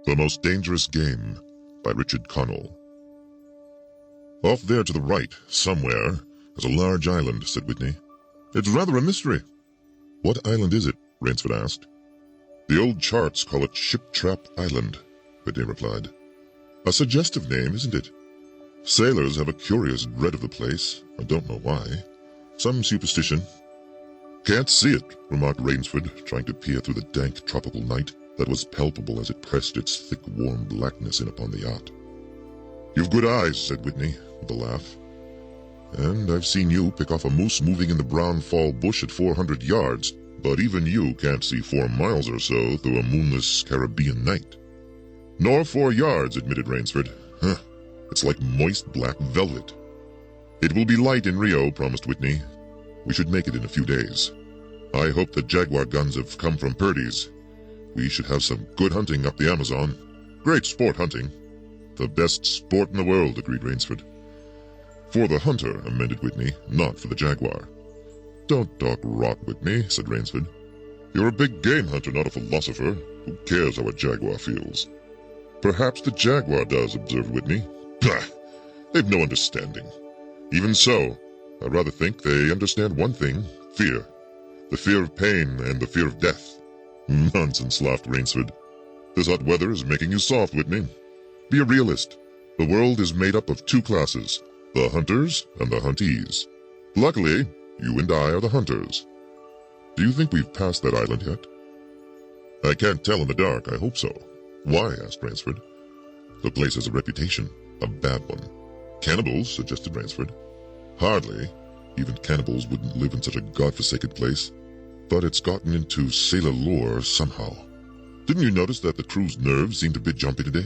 The Most Dangerous Game by Richard Connell. Off there to the right, somewhere, is a large island, said Whitney. It's rather a mystery. What island is it? Rainsford asked. The old charts call it Ship Trap Island, Whitney replied. A suggestive name, isn't it? Sailors have a curious dread of the place. I don't know why. Some superstition. Can't see it, remarked Rainsford, trying to peer through the dank tropical night that was palpable as it pressed its thick, warm blackness in upon the yacht. You've good eyes, said Whitney, with a laugh. And I've seen you pick off a moose moving in the brown fall bush at 400 yards, but even you can't see 4 miles or so through a moonless Caribbean night. Nor 4 yards, admitted Rainsford. Huh, it's like moist black velvet. It will be light in Rio, promised Whitney. We should make it in a few days. I hope the Jaguar guns have come from Purdy's. We should have some good hunting up the Amazon. Great sport hunting. The best sport in the world, agreed Rainsford. For the hunter, amended Whitney, not for the Jaguar. Don't talk rot, Whitney, said Rainsford. You're a big game hunter, not a philosopher. Who cares how a Jaguar feels? Perhaps the Jaguar does, observed Whitney. Bah! They've no understanding. Even so, I rather think they understand one thing, fear. The fear of pain and the fear of death. Nonsense, laughed Rainsford. This hot weather is making you soft, Whitney. Be a realist. The world is made up of 2 classes, the hunters and the huntees. Luckily, you and I are the hunters. Do you think we've passed that island yet? I can't tell in the dark. I hope so. Why? Asked Rainsford. The place has a reputation, a bad one. Cannibals, suggested Rainsford. Hardly. Even cannibals wouldn't live in such a godforsaken place. But it's gotten into sailor lore somehow. Didn't you notice that the crew's nerves seemed a bit jumpy today?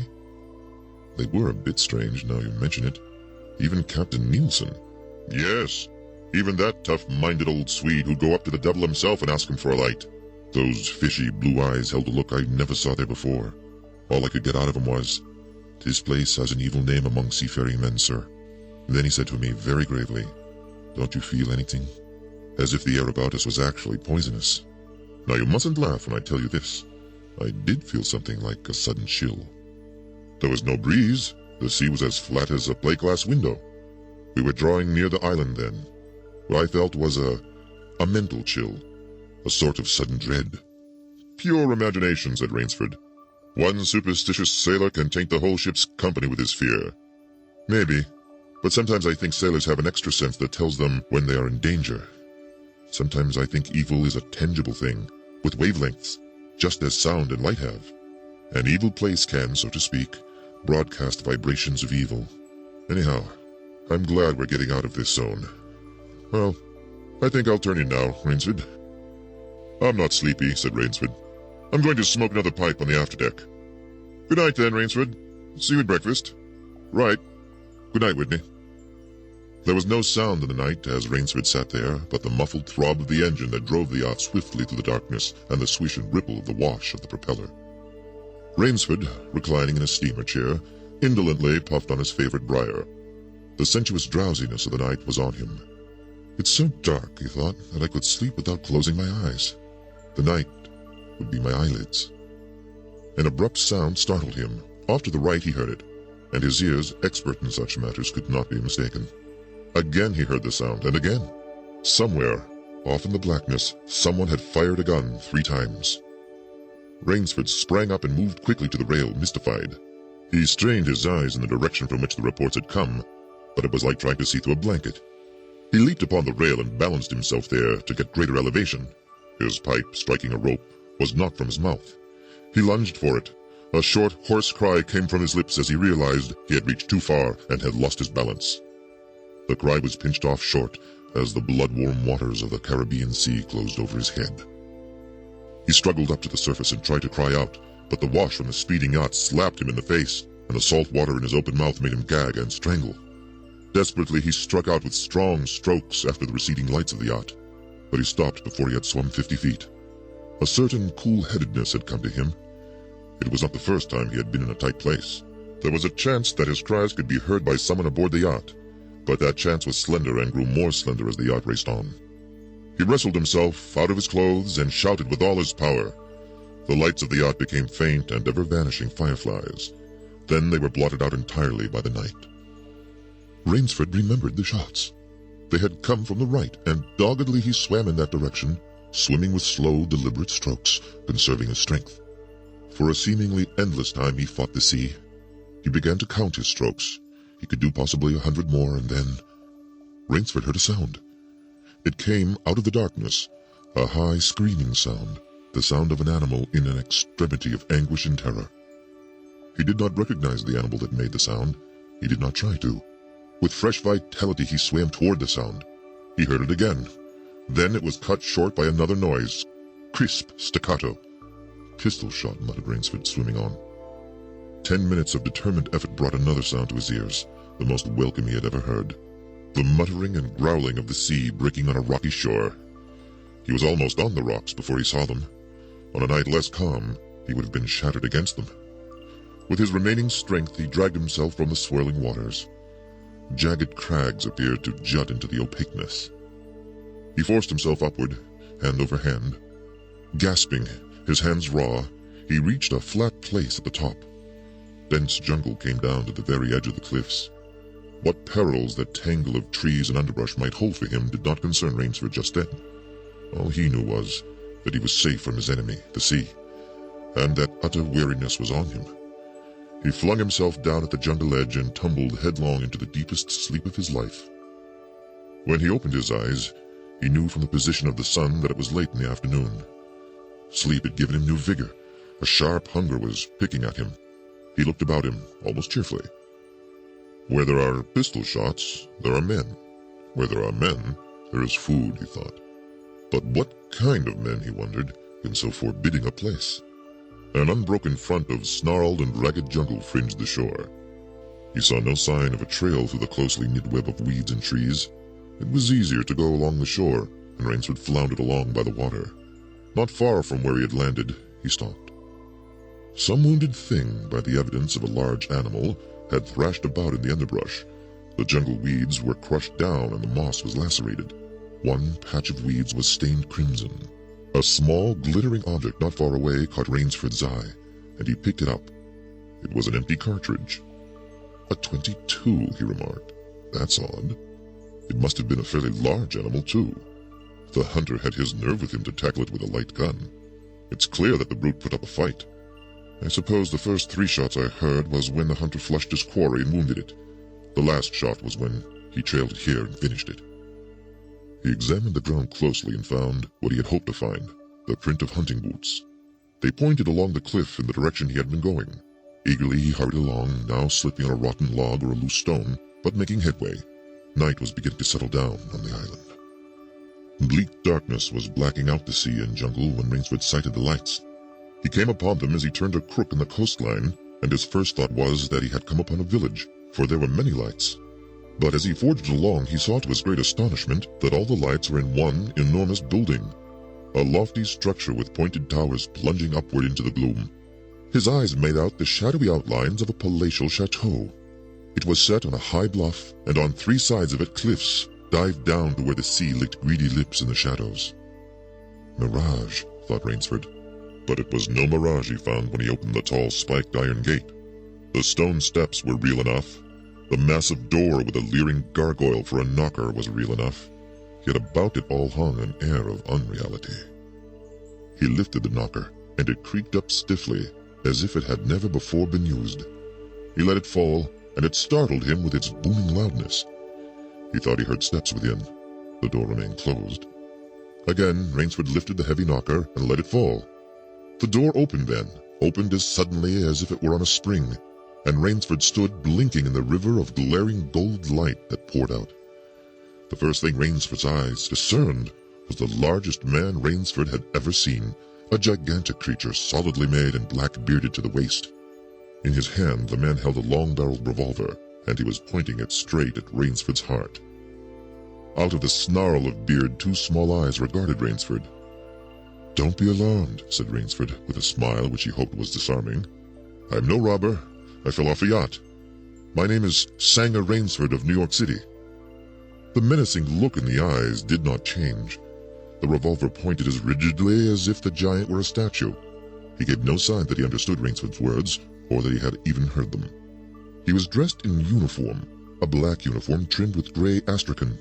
They were a bit strange, now you mention it. Even Captain Nielsen. Yes, even that tough-minded old Swede who'd go up to the devil himself and ask him for a light. Those fishy blue eyes held a look I never saw there before. All I could get out of him was, "This place has an evil name among seafaring men, sir." And then he said to me very gravely, "Don't you feel anything?" As if the air about us was actually poisonous. Now you mustn't laugh when I tell you this. I did feel something like a sudden chill. There was no breeze. The sea was as flat as a plate-glass window. We were drawing near the island then. What I felt was a mental chill, a sort of sudden dread. Pure imagination, said Rainsford. One superstitious sailor can taint the whole ship's company with his fear. Maybe, but sometimes I think sailors have an extra sense that tells them when they are in danger. Sometimes I think evil is a tangible thing, with wavelengths, just as sound and light have. An evil place can, so to speak, broadcast vibrations of evil. Anyhow, I'm glad we're getting out of this zone. Well, I think I'll turn in now, Rainsford. I'm not sleepy, said Rainsford. I'm going to smoke another pipe on the afterdeck. Good night then, Rainsford. See you at breakfast. Right. Good night, Whitney. There was no sound in the night as Rainsford sat there but the muffled throb of the engine that drove the yacht swiftly through the darkness and the swish and ripple of the wash of the propeller. Rainsford, reclining in a steamer chair, indolently puffed on his favorite briar. The sensuous drowsiness of the night was on him. It's so dark, he thought, that I could sleep without closing my eyes. The night would be my eyelids. An abrupt sound startled him. Off to the right he heard it, and his ears, expert in such matters, could not be mistaken. Again he heard the sound, and again. Somewhere, off in the blackness, someone had fired a gun 3 times. Rainsford sprang up and moved quickly to the rail, mystified. He strained his eyes in the direction from which the reports had come, but it was like trying to see through a blanket. He leaped upon the rail and balanced himself there to get greater elevation. His pipe, striking a rope, was knocked from his mouth. He lunged for it. A short, hoarse cry came from his lips as he realized he had reached too far and had lost his balance. The cry was pinched off short as the blood-warm waters of the Caribbean Sea closed over his head. He struggled up to the surface and tried to cry out, but the wash from the speeding yacht slapped him in the face, and the salt water in his open mouth made him gag and strangle. Desperately, he struck out with strong strokes after the receding lights of the yacht, but he stopped before he had swum 50 feet. A certain cool-headedness had come to him. It was not the first time he had been in a tight place. There was a chance that his cries could be heard by someone aboard the yacht, but that chance was slender and grew more slender as the yacht raced on. He wrestled himself out of his clothes and shouted with all his power, The lights of the yacht became faint and ever-vanishing fireflies. Then they were blotted out entirely by the night. Rainsford remembered the shots. They had come from the right, and doggedly he swam in that direction, swimming with slow, deliberate strokes, conserving his strength. For a seemingly endless time he fought the sea. He began to count his strokes. He could do possibly 100 more, and then Rainsford heard a sound. It came out of the darkness, a high screaming sound, the sound of an animal in an extremity of anguish and terror. He did not recognize the animal that made the sound. He did not try to. With fresh vitality he swam toward the sound. He heard it again. Then it was cut short by another noise. Crisp, staccato. Pistol shot, muttered Rainsford, swimming on. 10 minutes of determined effort brought another sound to his ears, the most welcome he had ever heard. The muttering and growling of the sea breaking on a rocky shore. He was almost on the rocks before he saw them. On a night less calm, he would have been shattered against them. With his remaining strength, he dragged himself from the swirling waters. Jagged crags appeared to jut into the opaqueness. He forced himself upward, hand over hand. Gasping, his hands raw, he reached a flat place at the top. Dense jungle came down to the very edge of the cliffs. What perils that tangle of trees and underbrush might hold for him did not concern Rainsford just then. All he knew was that he was safe from his enemy, the sea, and that utter weariness was on him. He flung himself down at the jungle edge and tumbled headlong into the deepest sleep of his life. When he opened his eyes, he knew from the position of the sun that it was late in the afternoon. Sleep had given him new vigor. A sharp hunger was picking at him. He looked about him, almost cheerfully. Where there are pistol shots, there are men. Where there are men, there is food, he thought. But what kind of men, he wondered, in so forbidding a place? An unbroken front of snarled and ragged jungle fringed the shore. He saw no sign of a trail through the closely knit web of weeds and trees. It was easier to go along the shore, and Rainsford floundered along by the water. Not far from where he had landed, he stopped. Some wounded thing, by the evidence of a large animal, had thrashed about in the underbrush. The jungle weeds were crushed down and the moss was lacerated. One patch of weeds was stained crimson. A small, glittering object not far away caught Rainsford's eye, and he picked it up. It was an empty cartridge. A .22, he remarked. That's odd. It must have been a fairly large animal, too. The hunter had his nerve with him to tackle it with a light gun. It's clear that the brute put up a fight. I suppose the first 3 shots I heard was when the hunter flushed his quarry and wounded it. The last shot was when he trailed it here and finished it. He examined the ground closely and found what he had hoped to find, the print of hunting boots. They pointed along the cliff in the direction he had been going. Eagerly he hurried along, now slipping on a rotten log or a loose stone, but making headway. Night was beginning to settle down on the island. Bleak darkness was blacking out the sea and jungle when Rainsford sighted the lights. He came upon them as he turned a crook in the coastline, and his first thought was that he had come upon a village, for there were many lights. But as he forged along, he saw to his great astonishment that all the lights were in one enormous building, a lofty structure with pointed towers plunging upward into the gloom. His eyes made out the shadowy outlines of a palatial chateau. It was set on a high bluff, and on 3 sides of it cliffs dived down to where the sea licked greedy lips in the shadows. Mirage, thought Rainsford. But it was no mirage he found when he opened the tall spiked iron gate. The stone steps were real enough. The massive door with a leering gargoyle for a knocker was real enough. Yet about it all hung an air of unreality. He lifted the knocker, and it creaked up stiffly, as if it had never before been used. He let it fall, and it startled him with its booming loudness. He thought he heard steps within. The door remained closed. Again, Rainsford lifted the heavy knocker and let it fall. The door opened then, opened as suddenly as if it were on a spring, and Rainsford stood blinking in the river of glaring gold light that poured out. The first thing Rainsford's eyes discerned was the largest man Rainsford had ever seen, a gigantic creature solidly made and black-bearded to the waist. In his hand the man held a long-barreled revolver, and he was pointing it straight at Rainsford's heart. Out of the snarl of beard 2 small eyes regarded Rainsford. "Don't be alarmed," said Rainsford, with a smile which he hoped was disarming. "I am no robber. I fell off a yacht. My name is Sanger Rainsford of New York City." The menacing look in the eyes did not change. The revolver pointed as rigidly as if the giant were a statue. He gave no sign that he understood Rainsford's words, or that he had even heard them. He was dressed in uniform, a black uniform trimmed with gray astrakhan.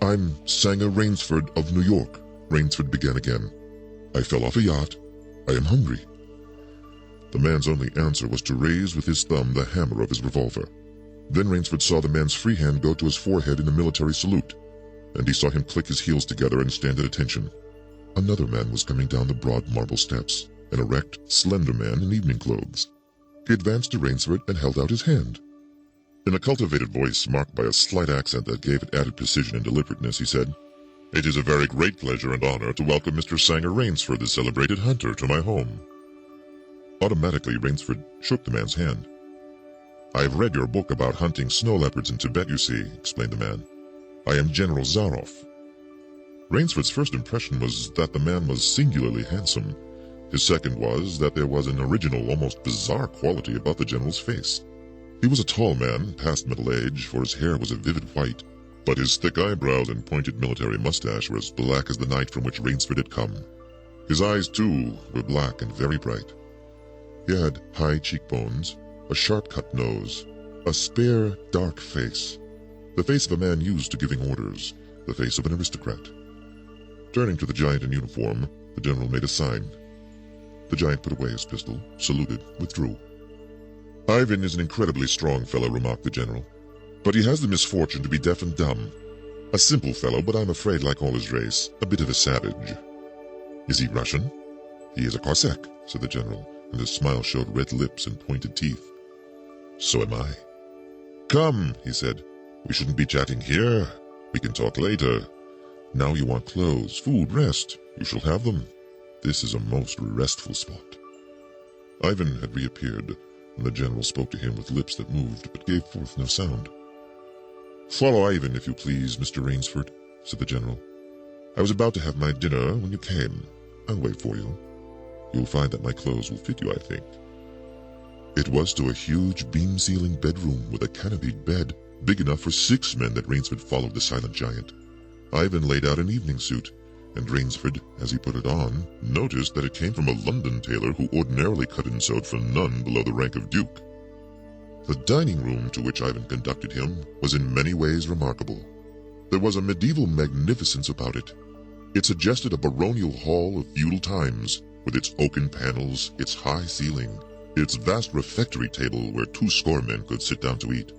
"I'm Sanger Rainsford of New York," Rainsford began again. "I fell off a yacht. I am hungry." The man's only answer was to raise with his thumb the hammer of his revolver. Then Rainsford saw the man's free hand go to his forehead in a military salute, and he saw him click his heels together and stand at attention. Another man was coming down the broad marble steps, an erect, slender man in evening clothes. He advanced to Rainsford and held out his hand. In a cultivated voice marked by a slight accent that gave it added precision and deliberateness, he said, "It is a very great pleasure and honor to welcome Mr. Sanger Rainsford, the celebrated hunter, to my home." Automatically, Rainsford shook the man's hand. "I have read your book about hunting snow leopards in Tibet, you see," explained the man. "I am General Zaroff." Rainsford's first impression was that the man was singularly handsome. His second was that there was an original, almost bizarre quality about the general's face. He was a tall man, past middle age, for his hair was a vivid white, but his thick eyebrows and pointed military mustache were as black as the night from which Rainsford had come. His eyes, too, were black and very bright. He had high cheekbones, a sharp-cut nose, a spare, dark face, the face of a man used to giving orders, the face of an aristocrat. Turning to the giant in uniform, the general made a sign. The giant put away his pistol, saluted, withdrew. "Ivan is an incredibly strong fellow," remarked the general, "but he has the misfortune to be deaf and dumb. A simple fellow, but I'm afraid, like all his race, a bit of a savage." "Is he Russian?" "He is a Cossack," said the general, and his smile showed red lips and pointed teeth. "So am I." "Come," he said, "we shouldn't be chatting here. We can talk later. Now you want clothes, food, rest. You shall have them. This is a most restful spot." Ivan had reappeared, and the general spoke to him with lips that moved but gave forth no sound. "Follow Ivan, if you please, Mr. Rainsford," said the general. "I was about to have my dinner when you came. I'll wait for you. You'll find that my clothes will fit you, I think." It was to a huge beam-ceiling bedroom with a canopied bed, big enough for 6 men, that Rainsford followed the silent giant. Ivan laid out an evening suit, and Rainsford, as he put it on, noticed that it came from a London tailor who ordinarily cut and sewed for none below the rank of duke. The dining room to which Ivan conducted him was in many ways remarkable. There was a medieval magnificence about it. It suggested a baronial hall of feudal times, with its oaken panels, its high ceiling, its vast refectory table where 20 men could sit down to eat.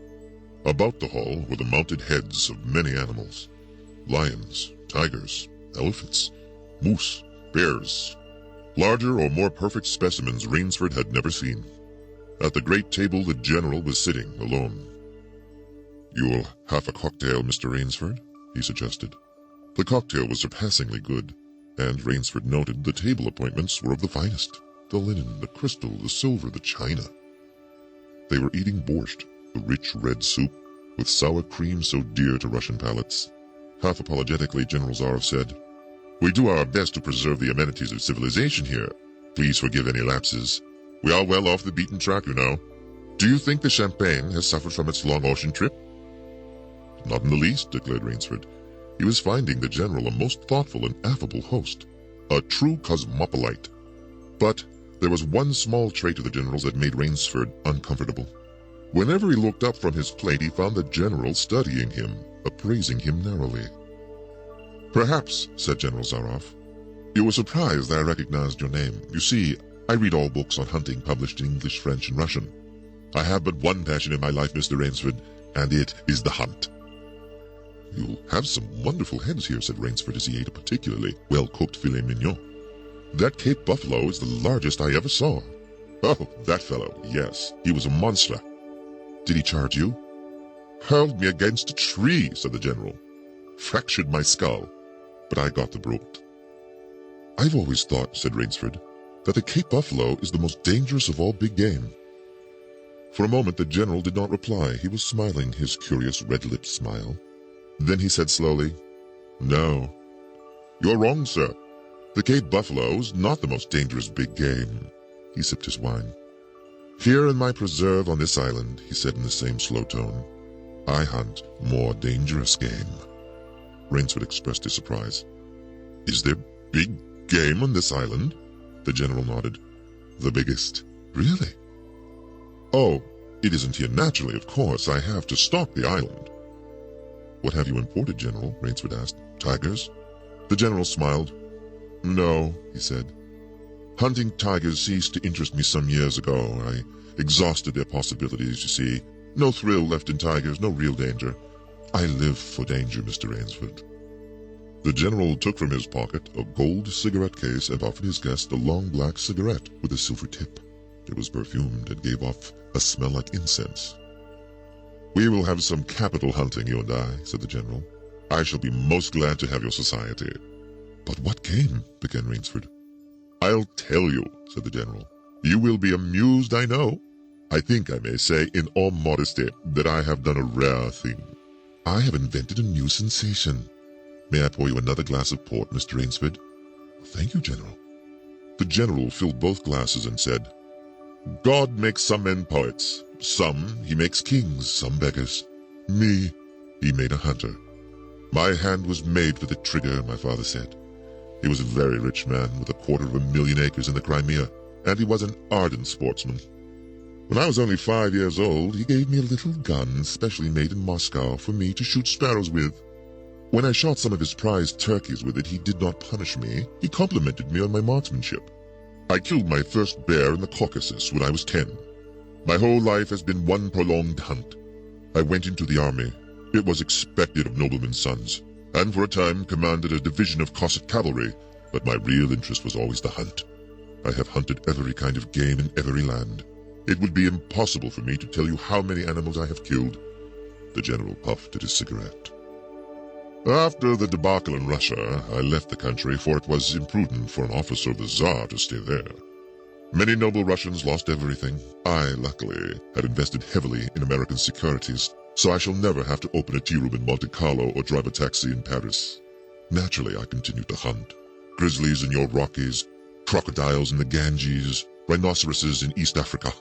About the hall were the mounted heads of many animals: lions, tigers, elephants, moose, bears. Larger or more perfect specimens Rainsford had never seen. At the great table the general was sitting alone. "You'll have a cocktail, Mr. Rainsford?" he suggested. The cocktail was surpassingly good, and Rainsford noted the table appointments were of the finest: the linen, the crystal, the silver, the china. They were eating borscht, the rich red soup, with sour cream so dear to Russian palates. Half apologetically, General Zaroff said, "We do our best to preserve the amenities of civilization here. Please forgive any lapses. We are well off the beaten track, you know. Do you think the champagne has suffered from its long ocean trip?" "Not in the least," declared Rainsford. He was finding the general a most thoughtful and affable host, a true cosmopolite. But there was one small trait of the general's that made Rainsford uncomfortable. Whenever he looked up from his plate, he found the general studying him, appraising him narrowly. "Perhaps," said General Zaroff, "you were surprised that I recognized your name. You see, I read all books on hunting published in English, French, and Russian. I have but one passion in my life, Mr. Rainsford, and it is the hunt." "You'll have some wonderful heads here," said Rainsford as he ate a particularly well-cooked filet mignon. "That Cape buffalo is the largest I ever saw." "Oh, that fellow, yes, he was a monster." "Did he charge you?" "Hurled me against a tree," said the general. "Fractured my skull, but I got the brute." "I've always thought," said Rainsford, "that the Cape buffalo is the most dangerous of all big game." For a moment the general did not reply. He was smiling his curious red-lipped smile. Then he said slowly, "No, you're wrong, sir. The Cape buffalo is not the most dangerous big game." He sipped his wine. "Here in my preserve on this island," he said in the same slow tone, "I hunt more dangerous game." Rainsford expressed his surprise. "Is there big game on this island?" The general nodded. The biggest. Really? Oh, it isn't here naturally, of course. I have to stock the island. What have you imported, General? Rainsford asked. Tigers? The general smiled. No, he said. Hunting tigers ceased to interest me some years ago. I exhausted their possibilities, you see. No thrill left in tigers, no real danger. I live for danger, Mr. Rainsford. The general took from his pocket a gold cigarette case and offered his guest a long black cigarette with a silver tip. It was perfumed and gave off a smell like incense. We will have some capital hunting, you and I, said the general. I shall be most glad to have your society. But what game? Began Rainsford. I'll tell you, said the general. You will be amused, I know. I think I may say, in all modesty, that I have done a rare thing. I have invented a new sensation. May I pour you another glass of port, Mr. Rainsford? Thank you, General. The general filled both glasses and said, God makes some men poets. Some he makes kings, some beggars. Me, he made a hunter. My hand was made for the trigger, my father said. He was a very rich man with 250,000 acres in the Crimea, and he was an ardent sportsman. When I was only 5 years old, he gave me a little gun specially made in Moscow for me to shoot sparrows with. When I shot some of his prized turkeys with it, he did not punish me. He complimented me on my marksmanship. I killed my first bear in the Caucasus when I was 10. My whole life has been one prolonged hunt. I went into the army. It was expected of noblemen's sons, and for a time commanded a division of Cossack cavalry, but my real interest was always the hunt. I have hunted every kind of game in every land. It would be impossible for me to tell you how many animals I have killed. The general puffed at his cigarette. After the debacle in Russia, I left the country, for it was imprudent for an officer of the Tsar to stay there. Many noble Russians lost everything. I, luckily, had invested heavily in American securities, so I shall never have to open a tea room in Monte Carlo or drive a taxi in Paris. Naturally, I continued to hunt. Grizzlies in your Rockies, crocodiles in the Ganges, rhinoceroses in East Africa.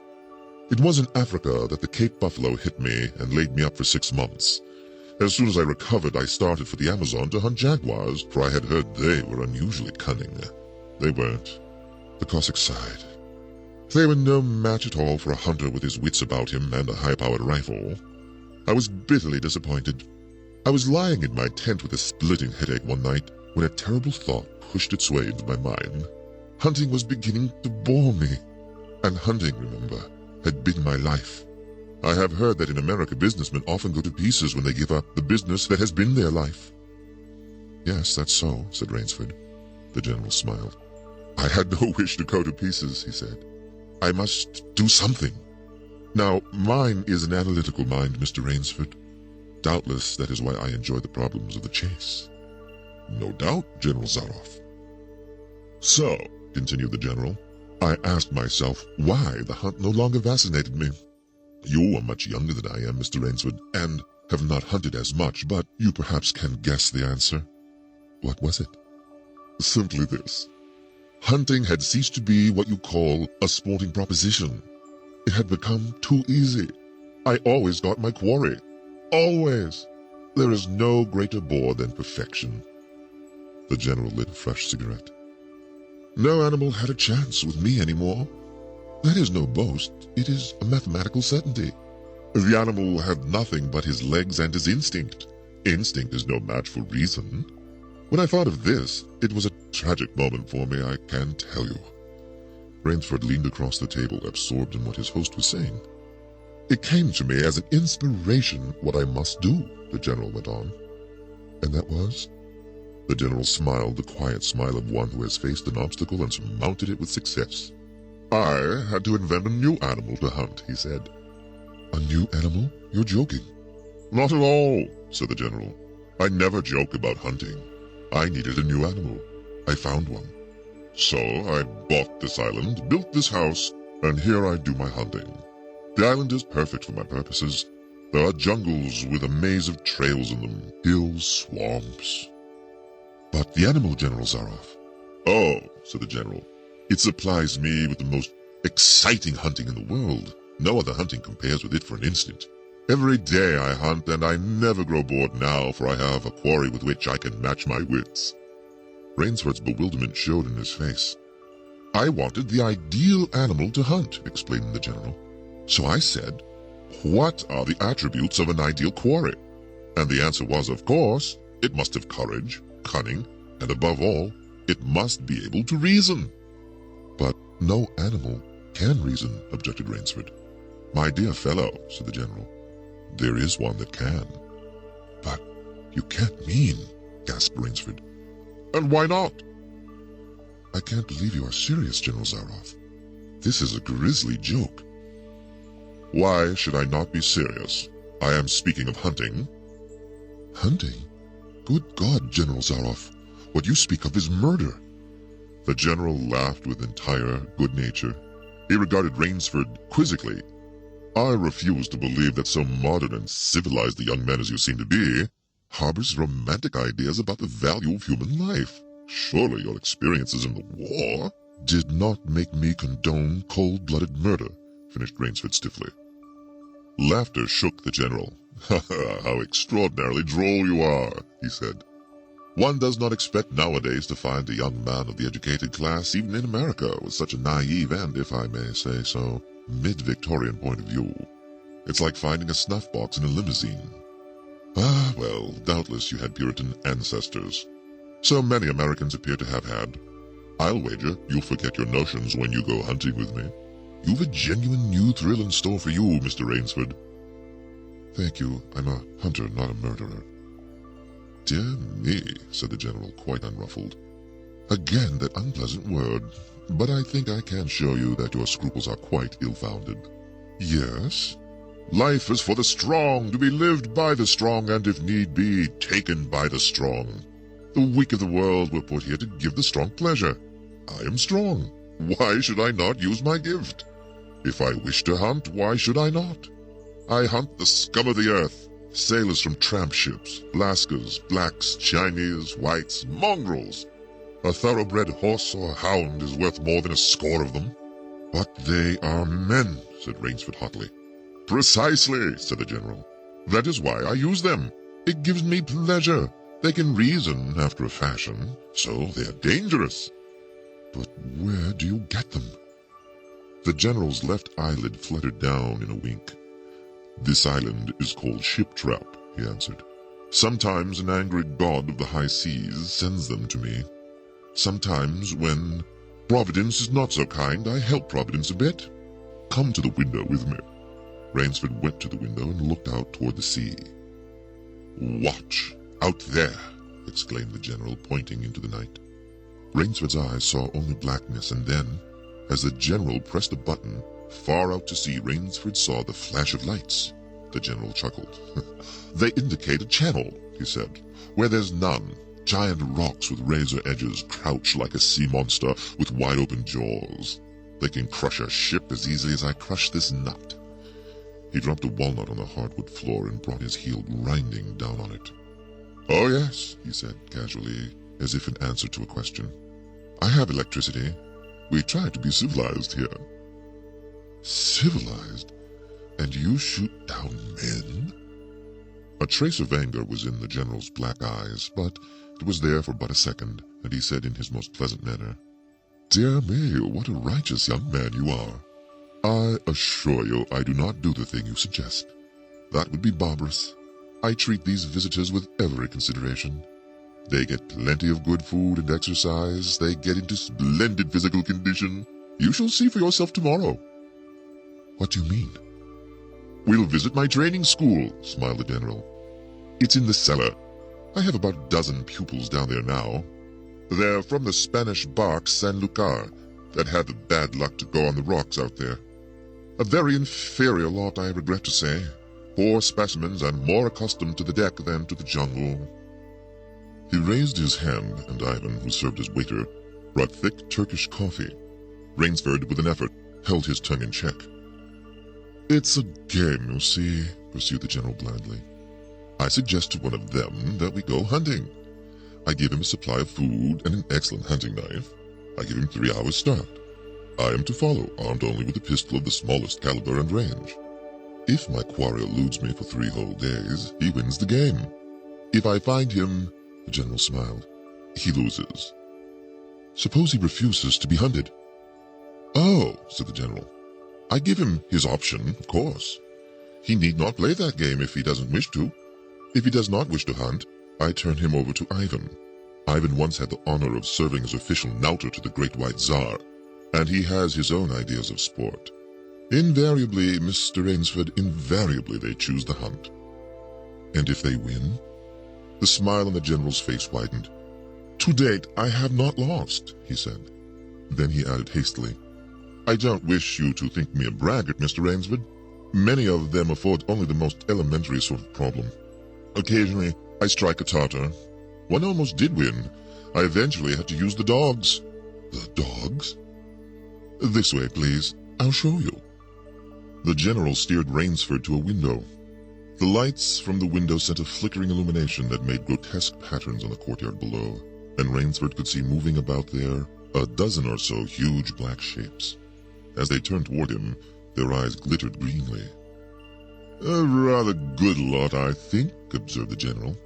It was in Africa that the Cape buffalo hit me and laid me up for 6 months. As soon as I recovered, I started for the Amazon to hunt jaguars, for I had heard they were unusually cunning. They weren't. The Cossacks sighed. They were no match at all for a hunter with his wits about him and a high-powered rifle. I was bitterly disappointed. I was lying in my tent with a splitting headache one night when a terrible thought pushed its way into my mind. Hunting was beginning to bore me. And hunting, remember, had been my life. I have heard that in America businessmen often go to pieces when they give up the business that has been their life. Yes, that's so, said Rainsford. The general smiled. I had no wish to go to pieces, he said. I must do something. Now, mine is an analytical mind, Mr. Rainsford. Doubtless that is why I enjoy the problems of the chase. No doubt, General Zaroff. So, continued the general, I asked myself why the hunt no longer fascinated me. You are much younger than I am, Mr. Rainsford, and have not hunted as much, but you perhaps can guess the answer. What was it? Simply this. Hunting had ceased to be what you call a sporting proposition. It had become too easy. I always got my quarry. Always. There is no greater bore than perfection. The general lit a fresh cigarette. No animal had a chance with me anymore. That is no boast. It is a mathematical certainty. The animal had nothing but his legs and his instinct. Instinct is no match for reason. When I thought of this, it was a tragic moment for me, I can tell you. Rainsford leaned across the table, absorbed in what his host was saying. It came to me as an inspiration what I must do, the general went on. And that was? The general smiled, the quiet smile of one who has faced an obstacle and surmounted it with success. I had to invent a new animal to hunt, he said. A new animal? You're joking. Not at all, said the general. I never joke about hunting. I needed a new animal. I found one. So I bought this island, built this house, and here I do my hunting. The island is perfect for my purposes. There are jungles with a maze of trails in them, hills, swamps. But the animal, General Zaroff. Oh, said the general. It supplies me with the most exciting hunting in the world. No other hunting compares with it for an instant. Every day I hunt, and I never grow bored now, for I have a quarry with which I can match my wits. Rainsford's bewilderment showed in his face. I wanted the ideal animal to hunt, explained the general. So I said, what are the attributes of an ideal quarry? And the answer was, of course, it must have courage, cunning, and above all, it must be able to reason. But no animal can reason, objected Rainsford. My dear fellow, said the general, there is one that can. But you can't mean, gasped Rainsford. And why not? I can't believe you are serious, General Zaroff. This is a grisly joke. Why should I not be serious? I am speaking of hunting. Hunting? Good God, General Zaroff, what you speak of is murder. The general laughed with entire good nature. He regarded Rainsford quizzically. I refuse to believe that so modern and civilized a young man as you seem to be harbors romantic ideas about the value of human life. Surely your experiences in the war did not make me condone cold-blooded murder, finished Rainsford stiffly. Laughter shook the general. How extraordinarily droll you are, he said. One does not expect nowadays to find a young man of the educated class, even in America, with such a naive and, if I may say so, mid-Victorian point of view. It's like finding a snuff box in a limousine. Ah, well, doubtless you had Puritan ancestors. So many Americans appear to have had. I'll wager you'll forget your notions when you go hunting with me. You've a genuine new thrill in store for you, Mr. Rainsford. Thank you. I'm a hunter, not a murderer. Dear me, said the general, quite unruffled. Again that unpleasant word, but I think I can show you that your scruples are quite ill-founded. Yes? Life is for the strong, to be lived by the strong, and if need be, taken by the strong. The weak of the world were put here to give the strong pleasure. I am strong. Why should I not use my gift? If I wish to hunt, why should I not? I hunt the scum of the earth, sailors from tramp ships, Lascars, blacks, Chinese, whites, mongrels. A thoroughbred horse or hound is worth more than a score of them. But they are men, said Rainsford hotly. Precisely, said the general. That is why I use them. It gives me pleasure. They can reason after a fashion, so they are dangerous. But where do you get them? The general's left eyelid fluttered down in a wink. This island is called Ship Trap, he answered. Sometimes an angry god of the high seas sends them to me. Sometimes, when Providence is not so kind, I help Providence a bit. Come to the window with me. Rainsford went to the window and looked out toward the sea. Watch, out there, exclaimed the general, pointing into the night. Rainsford's eyes saw only blackness, and then, as the general pressed a button, far out to sea, Rainsford saw the flash of lights. The general chuckled. They indicate a channel, he said, where there's none. Giant rocks with razor edges crouch like a sea monster with wide-open jaws. They can crush a ship as easily as I crush this nut. He dropped a walnut on the hardwood floor and brought his heel grinding down on it. Oh yes, he said casually, as if in answer to a question. I have electricity. We try to be civilized here. Civilized? And you shoot down men? A trace of anger was in the general's black eyes, but it was there for but a second, and he said in his most pleasant manner, Dear me, what a righteous young man you are. I assure you I do not do the thing you suggest. That would be barbarous. I treat these visitors with every consideration. They get plenty of good food and exercise. They get into splendid physical condition. You shall see for yourself tomorrow. What do you mean? We'll visit my training school, smiled the general. It's in the cellar. I have about a dozen pupils down there now. They're from the Spanish bark San Lucar that had the bad luck to go on the rocks out there. A very inferior lot, I regret to say. Poor specimens and more accustomed to the deck than to the jungle. He raised his hand, and Ivan, who served as waiter, brought thick Turkish coffee. Rainsford, with an effort, held his tongue in check. It's a game, you see, pursued the general blandly. I suggest to one of them that we go hunting. I give him a supply of food and an excellent hunting knife. I give him 3 hours' start. I am to follow, armed only with a pistol of the smallest caliber and range. If my quarry eludes me for 3 whole days, he wins the game. If I find him, the general smiled, he loses. Suppose he refuses to be hunted? "Oh," said the general. "I give him his option, of course. He need not play that game if he doesn't wish to. If he does not wish to hunt, I turn him over to Ivan. Ivan once had the honor of serving as official nauter to the Great White Tsar, and he has his own ideas of sport. Invariably, Mr. Rainsford, invariably they choose the hunt." "And if they win?" The smile on the general's face widened. "To date, I have not lost," he said. Then he added hastily, "I don't wish you to think me a braggart, Mr. Rainsford. Many of them afford only the most elementary sort of problem. Occasionally, I strike a Tartar. One almost did win. I eventually had to use the dogs." "The dogs?" "This way, please. I'll show you." The general steered Rainsford to a window. The lights from the window sent a flickering illumination that made grotesque patterns on the courtyard below, and Rainsford could see moving about there a dozen or so huge black shapes. As they turned toward him, their eyes glittered greenly. "A rather good lot, I think," observed the general.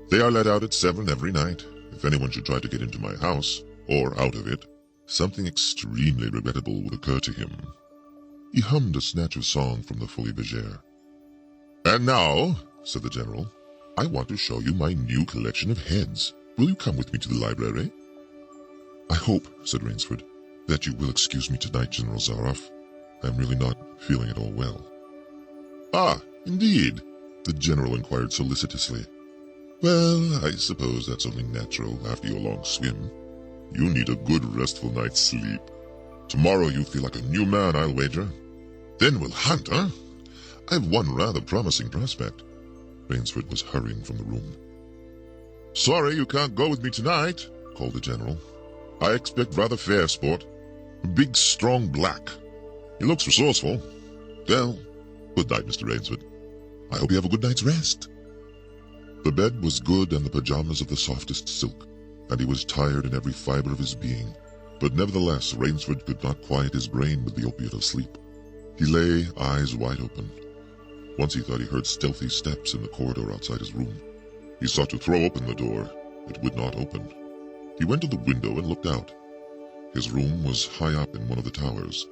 "They are let out at 7 every night. If anyone should try to get into my house, or out of it, something extremely regrettable would occur to him." He hummed a snatch of song from the Folie Bergère. "And now," said the general, "I want to show you my new collection of heads. Will you come with me to the library?" "I hope," said Rainsford, "that you will excuse me tonight, General Zaroff. I'm really not feeling at all well." "Ah, indeed?" the general inquired solicitously. "Well, I suppose that's only natural after your long swim. You need a good restful night's sleep. Tomorrow you feel like a new man, I'll wager. Then we'll hunt, huh? I've one rather promising prospect." Rainsford was hurrying from the room. "Sorry you can't go with me tonight," called the general. "I expect rather fair sport. A big, strong black. He looks resourceful. Well, good night, Mr. Rainsford. I hope you have a good night's rest." The bed was good and the pajamas of the softest silk, and he was tired in every fiber of his being. But nevertheless, Rainsford could not quiet his brain with the opiate of sleep. He lay, eyes wide open. Once he thought he heard stealthy steps in the corridor outside his room. He sought to throw open the door. It would not open. He went to the window and looked out. His room was high up in one of the towers.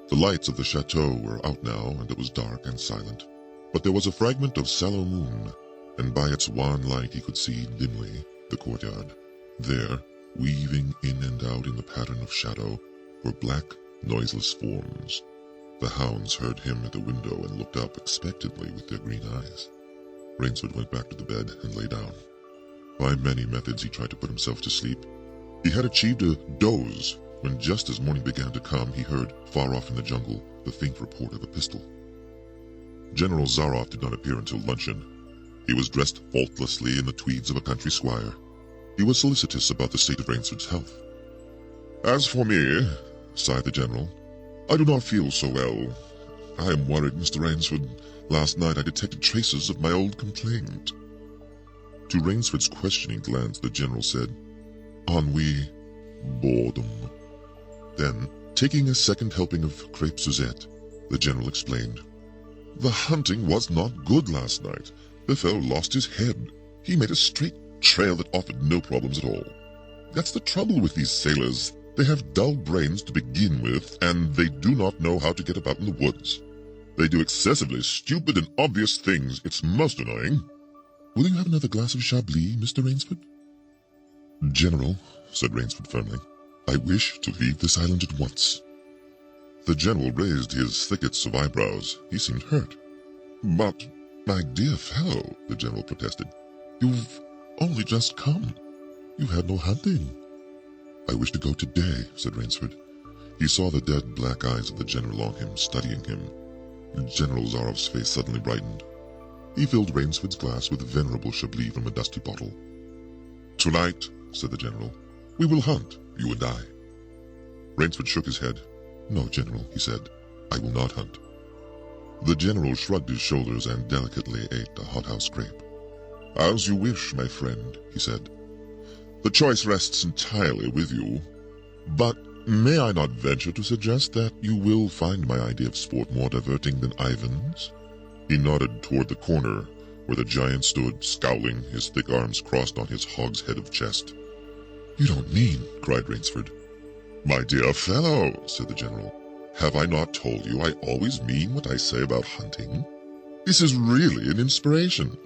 The lights of the chateau were out now, and it was dark and silent. But there was a fragment of sallow moon, and by its wan light he could see dimly the courtyard. There, weaving in and out in the pattern of shadow, were black, noiseless forms. The hounds heard him at the window and looked up expectantly with their green eyes. Rainsford went back to the bed and lay down. By many methods he tried to put himself to sleep. He had achieved a doze when, just as morning began to come, he heard, far off in the jungle, the faint report of a pistol. General Zaroff did not appear until luncheon. He was dressed faultlessly in the tweeds of a country squire. He was solicitous about the state of Rainsford's health. "As for me," sighed the general, "I do not feel so well. I am worried, Mr. Rainsford. Last night I detected traces of my old complaint." To Rainsford's questioning glance, the general said, "Ennui, boredom." Then, taking a second helping of crepe Suzette, the general explained, "The hunting was not good last night. The fellow lost his head. He made a straight trail that offered no problems at all. That's the trouble with these sailors. They have dull brains to begin with, and they do not know how to get about in the woods. They do excessively stupid and obvious things. It's most annoying." "Will you have another glass of Chablis, Mr. Rainsford?" "General," said Rainsford firmly, "I wish to leave this island at once." The general raised his thickets of eyebrows. He seemed hurt. "But, my dear fellow," the general protested, "you've only just come. You've had no hunting." "I wish to go today," said Rainsford. He saw the dead black eyes of the general on him, studying him. General Zaroff's face suddenly brightened. He filled Rainsford's glass with venerable Chablis from a dusty bottle. "Tonight," said the general, "we will hunt, you and I." Rainsford shook his head. "No, General," he said, "I will not hunt." The general shrugged his shoulders and delicately ate a hothouse grape. "As you wish, my friend," he said. "The choice rests entirely with you. But may I not venture to suggest that you will find my idea of sport more diverting than Ivan's?" He nodded toward the corner, where the giant stood, scowling, his thick arms crossed on his hogshead of chest. "You don't mean," cried Rainsford. My dear fellow, said the general, have I not told you I always mean what I say about hunting? This is really an inspiration.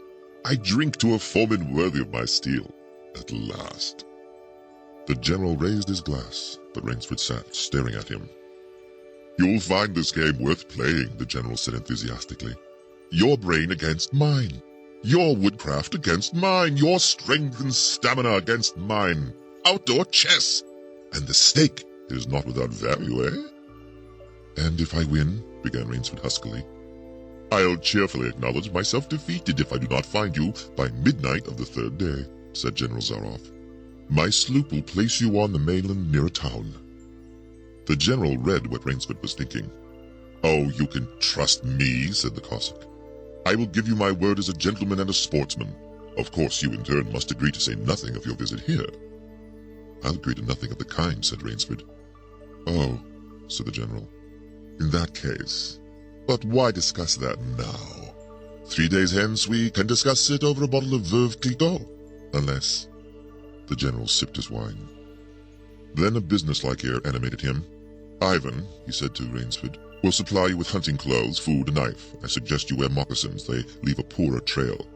I drink to a foeman worthy of my steel, at last. The general raised his glass, but Rainsford sat staring at him. You'll find this game worth playing, the general said enthusiastically. Your brain against mine. Your woodcraft against mine. Your strength and stamina against mine. Outdoor chess. And the stake is not without value, eh? And if I win, began Rainsford huskily, I'll cheerfully acknowledge myself defeated if I do not find you by midnight of the third day, said General Zaroff. My sloop will place you on the mainland near a town. The general read what Rainsford was thinking. Oh, you can trust me, said the Cossack. I will give you my word as a gentleman and a sportsman. Of course, you in turn must agree to say nothing of your visit here. I'll agree to nothing of the kind, said Rainsford. Oh, said the general. In that case, but why discuss that now? 3 days hence we can discuss it over a bottle of Veuve Clicquot, unless... The general sipped his wine. Then a businesslike air animated him. Ivan, he said to Rainsford, will supply you with hunting clothes, food, a knife. I suggest you wear moccasins. They leave a poorer trail.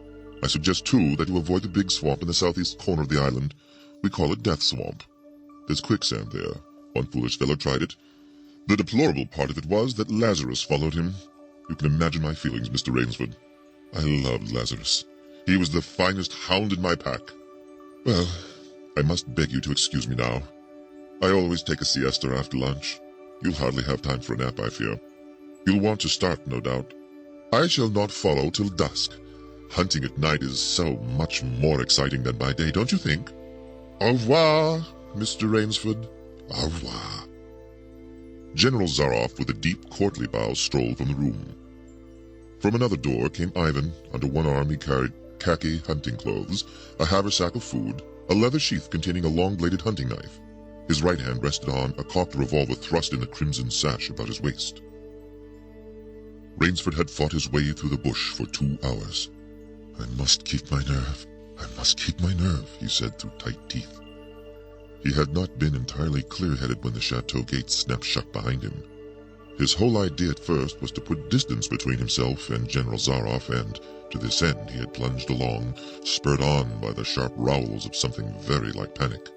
I suggest, too, that you avoid the big swamp in the southeast corner of the island. We call it Death Swamp. There's quicksand there. One foolish fellow tried it. The deplorable part of it was that Lazarus followed him. You can imagine my feelings, Mr. Rainsford. I loved Lazarus. He was the finest hound in my pack. Well, I must beg you to excuse me now. I always take a siesta after lunch. You'll hardly have time for a nap, I fear. You'll want to start, no doubt. I shall not follow till dusk. Hunting at night is so much more exciting than by day, don't you think? Au revoir, Mr. Rainsford. Au revoir. General Zaroff, with a deep, courtly bow, strolled from the room. From another door came Ivan. Under one arm he carried khaki hunting clothes, a haversack of food, a leather sheath containing a long-bladed hunting knife. His right hand rested on a cocked revolver thrust in a crimson sash about his waist. Rainsford had fought his way through the bush for 2 hours. I must keep my nerve. I must keep my nerve, he said through tight teeth. He had not been entirely clear-headed when the chateau gates snapped shut behind him. His whole idea at first was to put distance between himself and General Zaroff, and to this end he had plunged along, spurred on by the sharp rowels of something very like panic.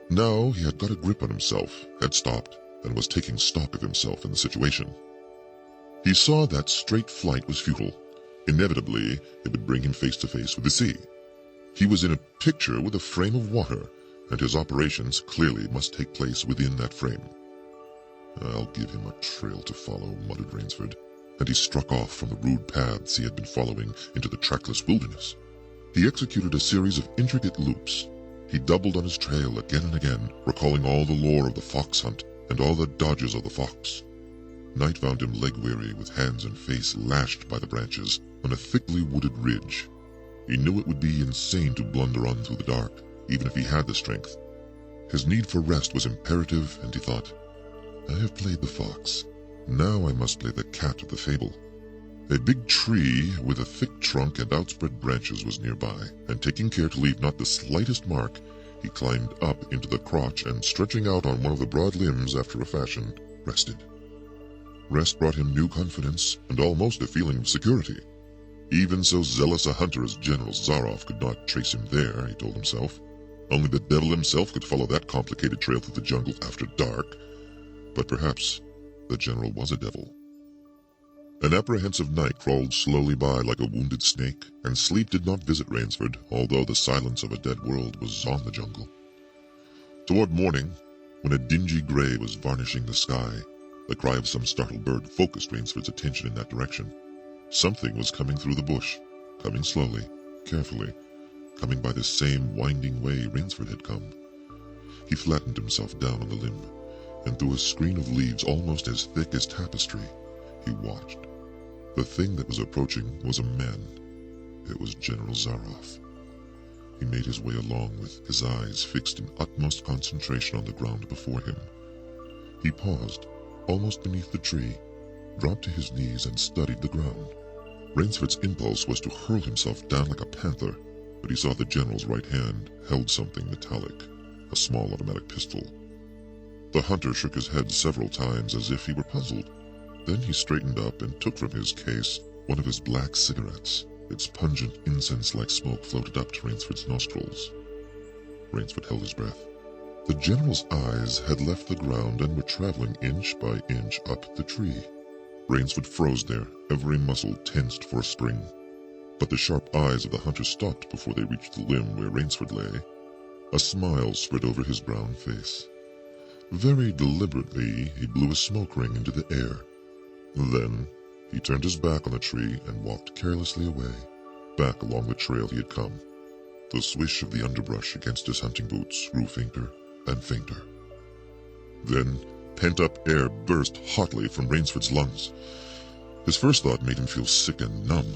Now he had got a grip on himself, had stopped, and was taking stock of himself and the situation. He saw that straight flight was futile. Inevitably, it would bring him face to face with the sea. He was in a picture with a frame of water, and his operations clearly must take place within that frame. I'll give him a trail to follow, muttered Rainsford, and he struck off from the rude paths he had been following into the trackless wilderness. He executed a series of intricate loops. He doubled on his trail again and again, recalling all the lore of the fox hunt and all the dodges of the fox. Night found him leg-weary, with hands and face lashed by the branches, on a thickly wooded ridge. He knew it would be insane to blunder on through the dark, even if he had the strength. His need for rest was imperative, and he thought, I have played the fox. Now I must play the cat of the fable. A big tree with a thick trunk and outspread branches was nearby, and taking care to leave not the slightest mark, he climbed up into the crotch and, stretching out on one of the broad limbs after a fashion, rested. Rest brought him new confidence and almost a feeling of security. Even so zealous a hunter as General Zaroff could not trace him there, he told himself. Only the devil himself could follow that complicated trail through the jungle after dark. But perhaps the general was a devil. An apprehensive night crawled slowly by like a wounded snake, and sleep did not visit Rainsford, although the silence of a dead world was on the jungle. Toward morning, when a dingy gray was varnishing the sky, the cry of some startled bird focused Rainsford's attention in that direction. Something was coming through the bush, coming slowly, carefully, coming by the same winding way Rainsford had come. He flattened himself down on the limb, and through a screen of leaves almost as thick as tapestry, he watched. The thing that was approaching was a man. It was General Zaroff. He made his way along with his eyes fixed in utmost concentration on the ground before him. He paused, almost beneath the tree, dropped to his knees and studied the ground. Rainsford's impulse was to hurl himself down like a panther, but he saw the general's right hand held something metallic, a small automatic pistol. The hunter shook his head several times as if he were puzzled. Then he straightened up and took from his case one of his black cigarettes. Its pungent incense-like smoke floated up to Rainsford's nostrils. Rainsford held his breath. The general's eyes had left the ground and were traveling inch by inch up the tree. Rainsford froze there, every muscle tensed for a spring. But the sharp eyes of the hunter stopped before they reached the limb where Rainsford lay. A smile spread over his brown face. Very deliberately, he blew a smoke ring into the air. Then, he turned his back on the tree and walked carelessly away, back along the trail he had come. The swish of the underbrush against his hunting boots grew fainter and fainter. Then, pent-up air burst hotly from Rainsford's lungs. His first thought made him feel sick and numb.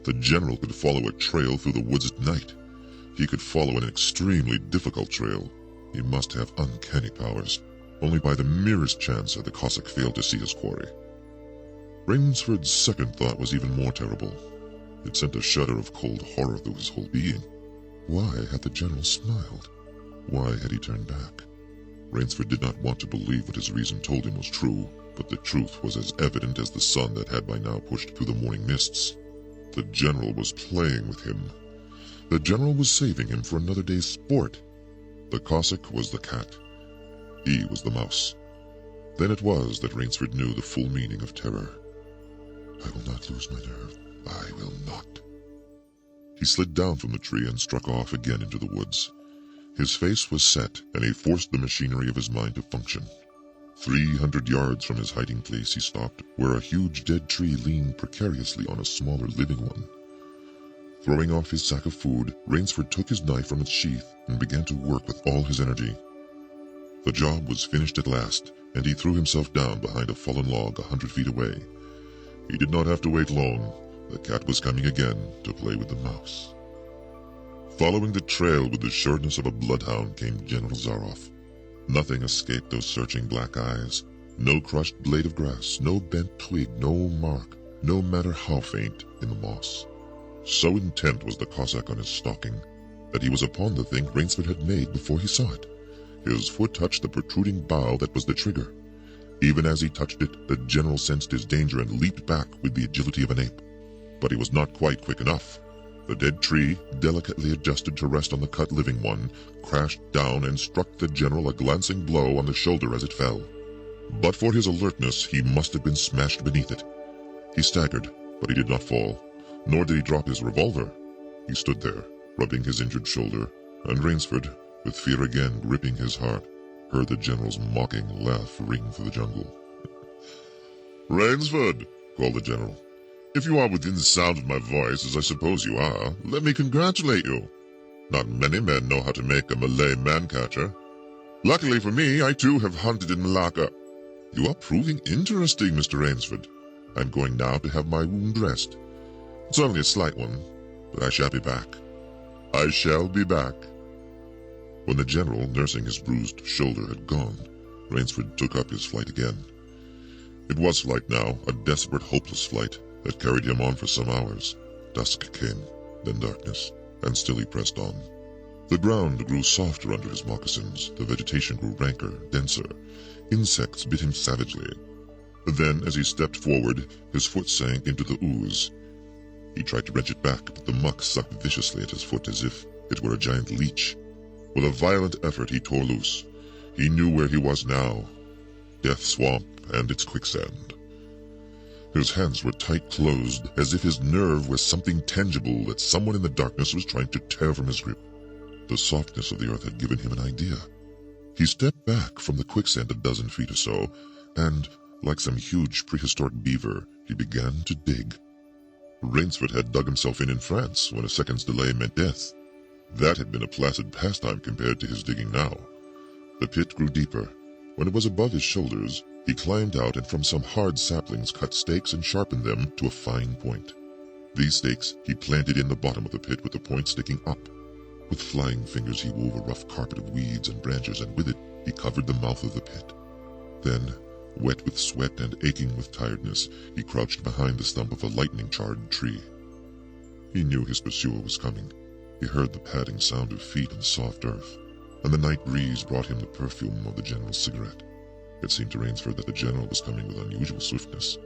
The general could follow a trail through the woods at night. He could follow an extremely difficult trail. He must have uncanny powers. Only by the merest chance had the Cossack failed to see his quarry. Rainsford's second thought was even more terrible. It sent a shudder of cold horror through his whole being. Why had the general smiled? Why had he turned back? Rainsford did not want to believe what his reason told him was true, but the truth was as evident as the sun that had by now pushed through the morning mists. The general was playing with him. The general was saving him for another day's sport. The Cossack was the cat. He was the mouse. Then it was that Rainsford knew the full meaning of terror. I will not lose my nerve. I will not. He slid down from the tree and struck off again into the woods. His face was set, and he forced the machinery of his mind to function. 300 yards from his hiding place he stopped, where a huge dead tree leaned precariously on a smaller living one. Throwing off his sack of food, Rainsford took his knife from its sheath and began to work with all his energy. The job was finished at last, and he threw himself down behind a fallen log 100 feet away. He did not have to wait long. The cat was coming again to play with the mouse. Following the trail with the sureness of a bloodhound came General Zaroff. Nothing escaped those searching black eyes. No crushed blade of grass, no bent twig, no mark, no matter how faint, in the moss. So intent was the Cossack on his stalking that he was upon the thing Rainsford had made before he saw it. His foot touched the protruding bough that was the trigger. Even as he touched it, the general sensed his danger and leaped back with the agility of an ape. But he was not quite quick enough. The dead tree, delicately adjusted to rest on the cut living one, crashed down and struck the general a glancing blow on the shoulder as it fell. But for his alertness, he must have been smashed beneath it. He staggered, but he did not fall, nor did he drop his revolver. He stood there, rubbing his injured shoulder, and Rainsford, with fear again gripping his heart, heard the general's mocking laugh ring through the jungle. "Rainsford," called the general, "if you are within the sound of my voice, as I suppose you are, let me congratulate you. Not many men know how to make a Malay man-catcher. Luckily for me, I too have hunted in Malacca. You are proving interesting, Mr. Rainsford. I'm going now to have my wound dressed. It's only a slight one, but I shall be back. I shall be back." When the general, nursing his bruised shoulder, had gone, Rainsford took up his flight again. It was flight now, a desperate, hopeless flight that carried him on for some hours. Dusk came, then darkness, and still he pressed on. The ground grew softer under his moccasins, the vegetation grew ranker, denser. Insects bit him savagely. Then, as he stepped forward, his foot sank into the ooze. He tried to wrench it back, but the muck sucked viciously at his foot as if it were a giant leech. With a violent effort he tore loose. He knew where he was now. Death Swamp and its quicksand. His hands were tight-closed, as if his nerve was something tangible that someone in the darkness was trying to tear from his grip. The softness of the earth had given him an idea. He stepped back from the quicksand a dozen feet or so, and, like some huge prehistoric beaver, he began to dig. Rainsford had dug himself in France when a second's delay meant death. That had been a placid pastime compared to his digging now. The pit grew deeper. When it was above his shoulders, he climbed out and from some hard saplings cut stakes and sharpened them to a fine point. These stakes he planted in the bottom of the pit with the point sticking up. With flying fingers he wove a rough carpet of weeds and branches, and with it he covered the mouth of the pit. Then, wet with sweat and aching with tiredness, he crouched behind the stump of a lightning-charred tree. He knew his pursuer was coming. He heard the padding sound of feet on the soft earth. and the night breeze brought him the perfume of the general's cigarette. It seemed to Rainsford that the general was coming with unusual swiftness.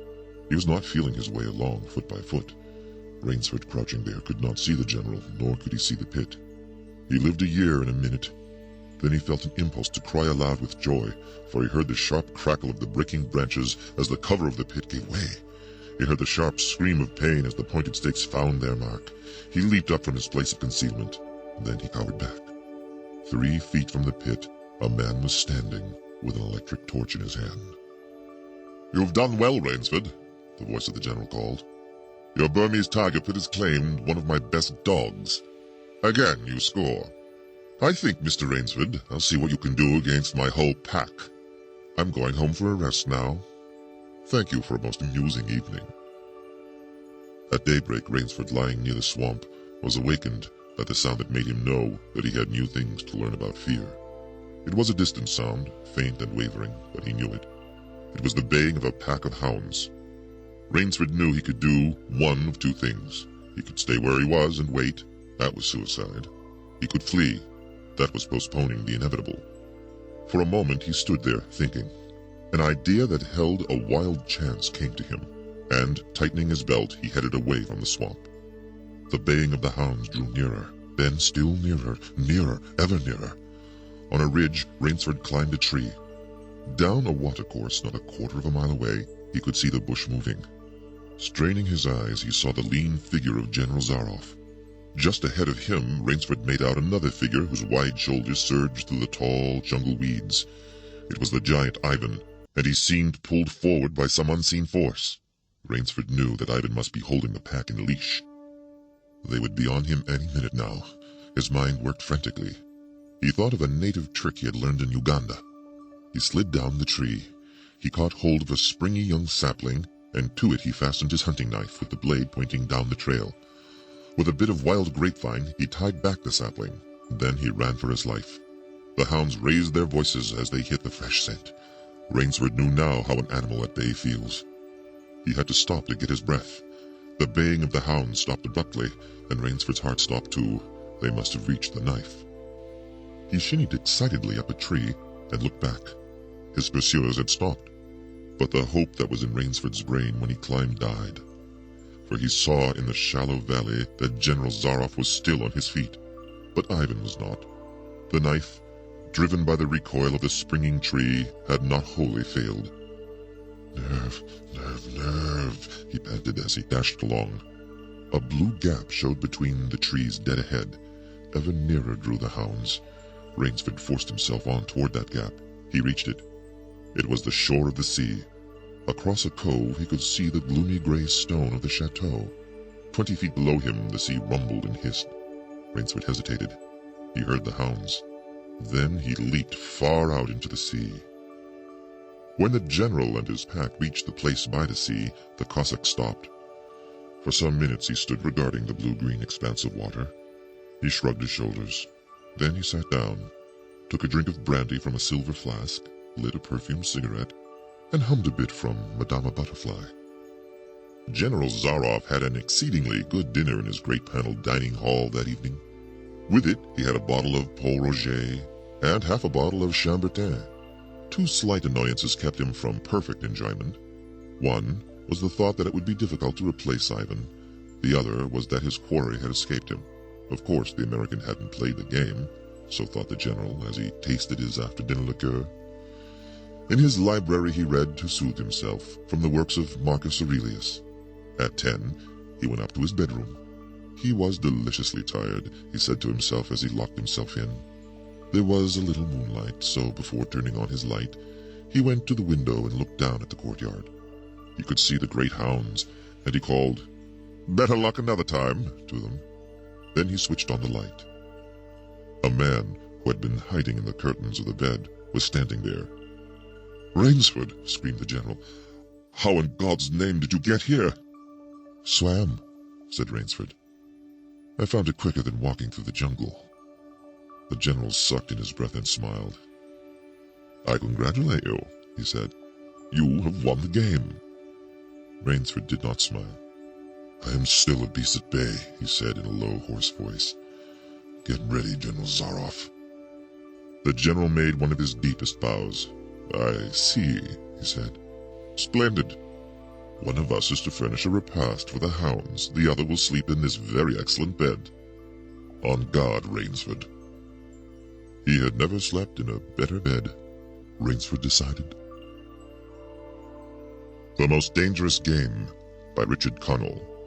He was not feeling his way along, foot by foot. Rainsford, crouching there, could not see the general, nor could he see the pit. He lived a year in a minute. Then he felt an impulse to cry aloud with joy, for he heard the sharp crackle of the breaking branches as the cover of the pit gave way. He heard the sharp scream of pain as the pointed stakes found their mark. He leaped up from his place of concealment. Then he cowered back. 3 feet from the pit, a man was standing with an electric torch in his hand. "You've done well, Rainsford," the voice of the general called. "Your Burmese tiger pit has claimed one of my best dogs. Again, you score. I think, Mr. Rainsford, I'll see what you can do against my whole pack. I'm going home for a rest now. Thank you for a most amusing evening." At daybreak, Rainsford, lying near the swamp, was awakened by the sound that made him know that he had new things to learn about fear. It was a distant sound, faint and wavering, but he knew it. It was the baying of a pack of hounds. Rainsford knew he could do one of 2 things. He could stay where he was and wait. That was suicide. He could flee. That was postponing the inevitable. For a moment he stood there, thinking. An idea that held a wild chance came to him, and, tightening his belt, he headed away from the swamp. The baying of the hounds drew nearer, then still nearer, nearer, ever nearer. On a ridge, Rainsford climbed a tree. Down a watercourse not a quarter of a mile away, he could see the bush moving. Straining his eyes, he saw the lean figure of General Zaroff. Just ahead of him, Rainsford made out another figure whose wide shoulders surged through the tall jungle weeds. It was the giant Ivan, and he seemed pulled forward by some unseen force. Rainsford knew that Ivan must be holding the pack in leash. They would be on him any minute now. His mind worked frantically. He thought of a native trick he had learned in Uganda. He slid down the tree. He caught hold of a springy young sapling, and to it he fastened his hunting knife with the blade pointing down the trail. With a bit of wild grapevine, he tied back the sapling. Then he ran for his life. The hounds raised their voices as they hit the fresh scent. Rainsford knew now how an animal at bay feels. He had to stop to get his breath. The baying of the hounds stopped abruptly, and Rainsford's heart stopped too. They must have reached the knife. He shinnied excitedly up a tree and looked back. His pursuers had stopped, but the hope that was in Rainsford's brain when he climbed died. For he saw in the shallow valley that General Zaroff was still on his feet, but Ivan was not. The knife, driven by the recoil of the springing tree, had not wholly failed. "Nerve, nerve, nerve," he panted as he dashed along. A blue gap showed between the trees dead ahead. Ever nearer drew the hounds. Rainsford forced himself on toward that gap. He reached it. It was the shore of the sea. Across a cove he could see the gloomy gray stone of the chateau. 20 feet below him the sea rumbled and hissed. Rainsford hesitated. He heard the hounds. Then he leaped far out into the sea. When the general and his pack reached the place by the sea, the Cossack stopped. For some minutes he stood regarding the blue-green expanse of water. He shrugged his shoulders. Then he sat down, took a drink of brandy from a silver flask, lit a perfumed cigarette, and hummed a bit from Madama Butterfly. General Zaroff had an exceedingly good dinner in his great paneled dining hall that evening. With it he had a bottle of Pol Roger and half a bottle of Chambertin. 2 slight annoyances kept him from perfect enjoyment. One was the thought that it would be difficult to replace Ivan. The other was that his quarry had escaped him. Of course, the American hadn't played the game, so thought the general as he tasted his after-dinner liqueur. In his library he read to soothe himself from the works of Marcus Aurelius. At 10, he went up to his bedroom. He was deliciously tired, he said to himself as he locked himself in. There was a little moonlight, so before turning on his light, he went to the window and looked down at the courtyard. He could see the great hounds, and he called, "Better luck another time," to them. Then he switched on the light. A man who had been hiding in the curtains of the bed was standing there. "Rainsford," screamed the general, "how in God's name did you get here?" "Swam," said Rainsford. "I found it quicker than walking through the jungle." The general sucked in his breath and smiled. "I congratulate you," he said. "You have won the game." Rainsford did not smile. "I am still a beast at bay," he said in a low, hoarse voice. "Get ready, General Zaroff." The general made one of his deepest bows. "I see," he said. "Splendid. One of us is to furnish a repast for the hounds. The other will sleep in this very excellent bed. On guard, Rainsford." He had never slept in a better bed, Rainsford decided. The Most Dangerous Game by Richard Connell.